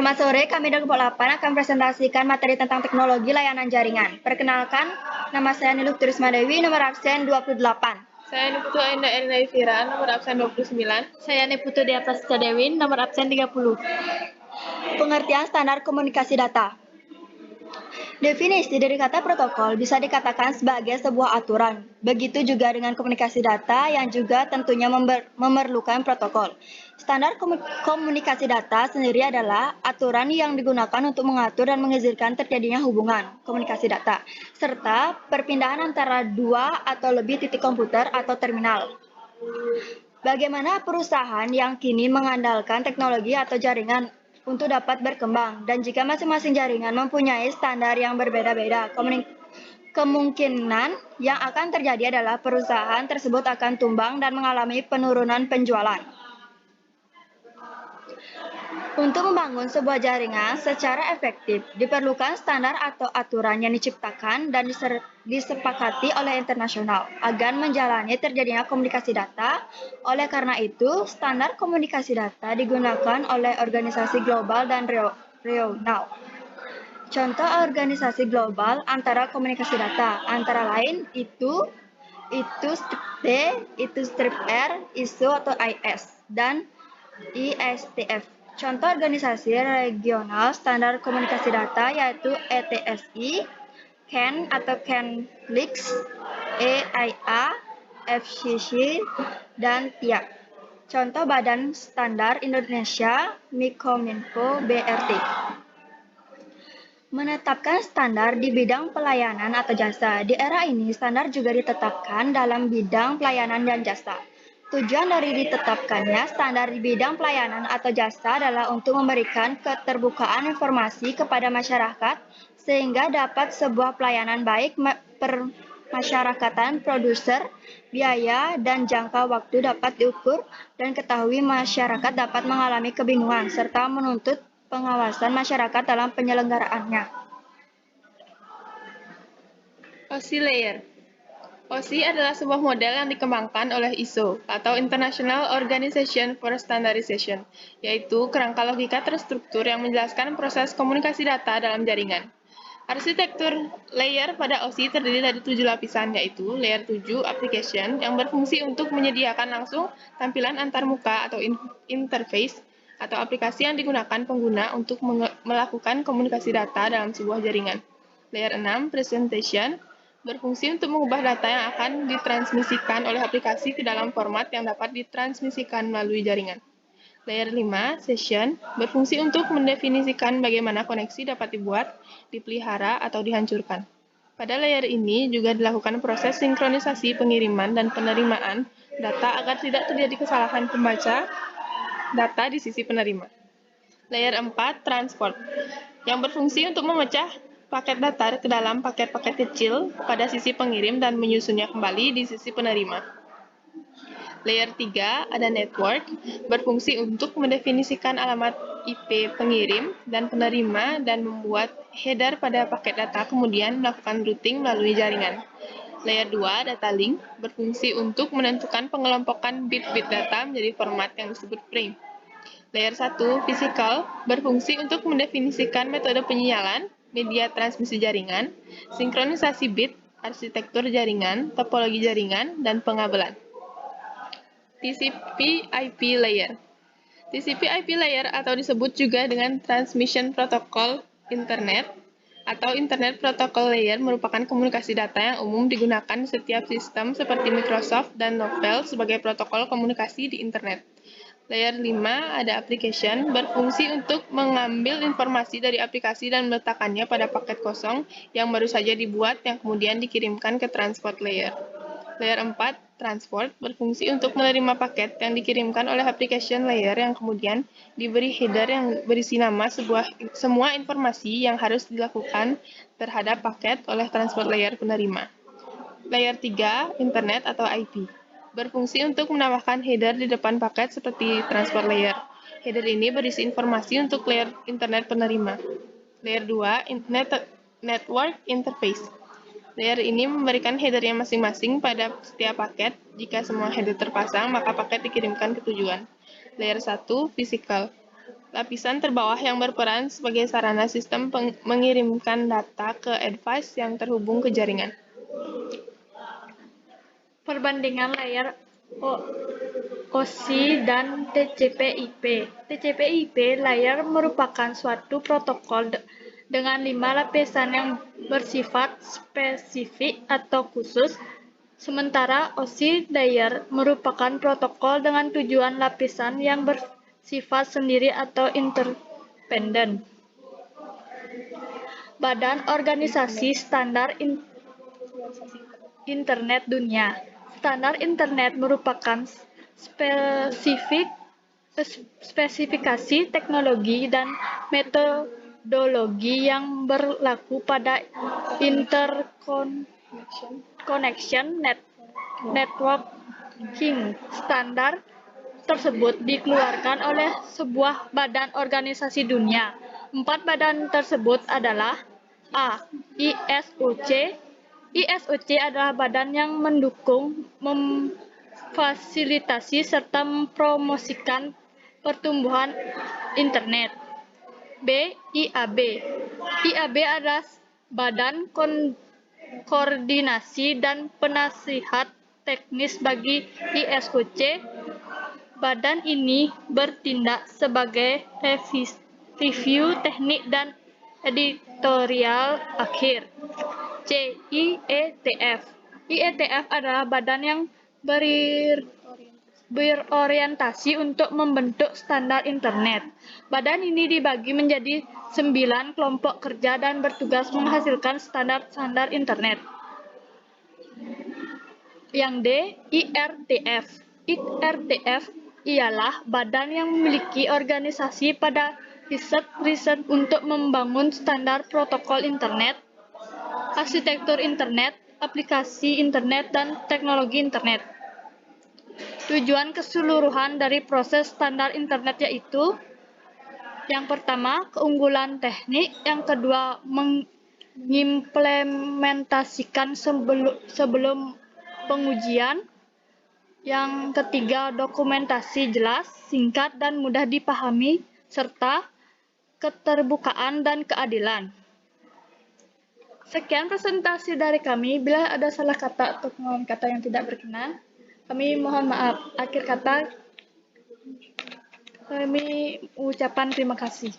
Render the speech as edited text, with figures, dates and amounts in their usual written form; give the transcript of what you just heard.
Selamat sore, kami dari kelompok 8 akan presentasikan materi tentang teknologi layanan jaringan. Perkenalkan, nama saya Niluk Turisma Dewi, nomor absen 28. Saya Niputu Ainda Erina Ivira, nomor absen 29. Saya Niputu Diapasca Dewi, nomor absen 30. Pengertian standar komunikasi data. Definisi dari kata protokol bisa dikatakan sebagai sebuah aturan. Begitu juga dengan komunikasi data yang juga tentunya memerlukan protokol. Standar komunikasi data sendiri adalah aturan yang digunakan untuk mengatur dan mengizinkan terjadinya hubungan komunikasi data, serta perpindahan antara dua atau lebih titik komputer atau terminal. Bagaimana perusahaan yang kini mengandalkan teknologi atau jaringan untuk dapat berkembang, dan jika masing-masing jaringan mempunyai standar yang berbeda-beda, kemungkinan yang akan terjadi adalah perusahaan tersebut akan tumbang dan mengalami penurunan penjualan. Untuk membangun sebuah jaringan secara efektif, diperlukan standar atau aturan yang diciptakan dan disepakati oleh internasional agar menjalani terjadinya komunikasi data. Oleh karena itu, standar komunikasi data digunakan oleh organisasi global dan regional. Contoh organisasi global antara komunikasi data, antara lain itu strip T, itu strip R, ISO atau IS, dan ISTF. Contoh organisasi regional standar komunikasi data yaitu ETSI, CAN atau CAN-LIX, EIA, FCC, dan TIA. Contoh Badan Standar Indonesia, Mikominfo, BRT. Menetapkan standar di bidang pelayanan atau jasa. Di era ini, standar juga ditetapkan dalam bidang pelayanan dan jasa. Tujuan dari ditetapkannya standar di bidang pelayanan atau jasa adalah untuk memberikan keterbukaan informasi kepada masyarakat sehingga dapat sebuah pelayanan baik permasyarakatan, produser, biaya, dan jangka waktu dapat diukur dan ketahui masyarakat dapat mengalami kebingungan serta menuntut pengawasan masyarakat dalam penyelenggaraannya. OSI Layer. OSI adalah sebuah model yang dikembangkan oleh ISO, atau International Organization for Standardization, yaitu kerangka logika terstruktur yang menjelaskan proses komunikasi data dalam jaringan. Arsitektur layer pada OSI terdiri dari 7 lapisan, yaitu Layer 7 Application yang berfungsi untuk menyediakan langsung tampilan antarmuka atau interface atau aplikasi yang digunakan pengguna untuk melakukan komunikasi data dalam sebuah jaringan. Layer 6 Presentation berfungsi untuk mengubah data yang akan ditransmisikan oleh aplikasi ke dalam format yang dapat ditransmisikan melalui jaringan. Layer 5, Session, berfungsi untuk mendefinisikan bagaimana koneksi dapat dibuat, dipelihara, atau dihancurkan. Pada layer ini juga dilakukan proses sinkronisasi pengiriman dan penerimaan data agar tidak terjadi kesalahan pembaca data di sisi penerima. Layer 4, Transport, yang berfungsi untuk memecah paket data ke dalam paket-paket kecil pada sisi pengirim dan menyusunnya kembali di sisi penerima. Layer 3 ada network, berfungsi untuk mendefinisikan alamat IP pengirim dan penerima dan membuat header pada paket data kemudian melakukan routing melalui jaringan. Layer 2 data link, berfungsi untuk menentukan pengelompokan bit-bit data menjadi format yang disebut frame. Layer 1 physical, berfungsi untuk mendefinisikan metode penyialan, media transmisi jaringan, sinkronisasi bit, arsitektur jaringan, topologi jaringan, dan pengabelan. TCP/IP Layer. TCP/IP Layer atau disebut juga dengan Transmission Protocol Internet atau Internet Protocol Layer merupakan komunikasi data yang umum digunakan setiap sistem seperti Microsoft dan Novell sebagai protokol komunikasi di Internet. Layer 5 ada application, berfungsi untuk mengambil informasi dari aplikasi dan meletakkannya pada paket kosong yang baru saja dibuat yang kemudian dikirimkan ke transport layer. Layer 4, transport, berfungsi untuk menerima paket yang dikirimkan oleh application layer yang kemudian diberi header yang berisi nama semua informasi yang harus dilakukan terhadap paket oleh transport layer penerima. Layer 3, internet atau IP. Berfungsi untuk menambahkan header di depan paket seperti transport layer. Header ini berisi informasi untuk layer internet penerima. Layer 2, network interface. Layer ini memberikan headernya masing-masing pada setiap paket. Jika semua header terpasang, maka paket dikirimkan ke tujuan. Layer 1, physical. Lapisan terbawah yang berperan sebagai sarana sistem mengirimkan data ke device yang terhubung ke jaringan. Perbandingan layar OSI dan TCP/IP. TCP/IP layar merupakan suatu protokol dengan 5 lapisan yang bersifat spesifik atau khusus, sementara OSI layer merupakan protokol dengan tujuan lapisan yang bersifat sendiri atau independen. Badan Organisasi Standar Internet Dunia. Standar Internet merupakan spesifikasi teknologi dan metodologi yang berlaku pada interconnection networking. Standar tersebut dikeluarkan oleh sebuah badan organisasi dunia. 4 badan tersebut adalah A. ISOC. ISOC adalah badan yang mendukung, memfasilitasi, serta mempromosikan pertumbuhan internet. B. IAB. IAB adalah badan koordinasi dan penasihat teknis bagi ISOC. Badan ini bertindak sebagai review teknik dan editorial akhir. C. IETF. IETF adalah badan yang berorientasi untuk membentuk standar internet. Badan ini dibagi menjadi 9 kelompok kerja dan bertugas menghasilkan standar-standar internet. Yang D. IRTF. IRTF ialah badan yang memiliki organisasi pada riset untuk membangun standar protokol internet, arsitektur internet, aplikasi internet, dan teknologi internet. Tujuan keseluruhan dari proses standar internet yaitu: yang pertama, keunggulan teknik; yang kedua, mengimplementasikan sebelum pengujian; yang ketiga, dokumentasi jelas, singkat, dan mudah dipahami, serta keterbukaan dan keadilan. Sekian presentasi dari kami. Bila ada salah kata atau pengalaman kata yang tidak berkenan, kami mohon maaf. Akhir kata, kami ucapan terima kasih.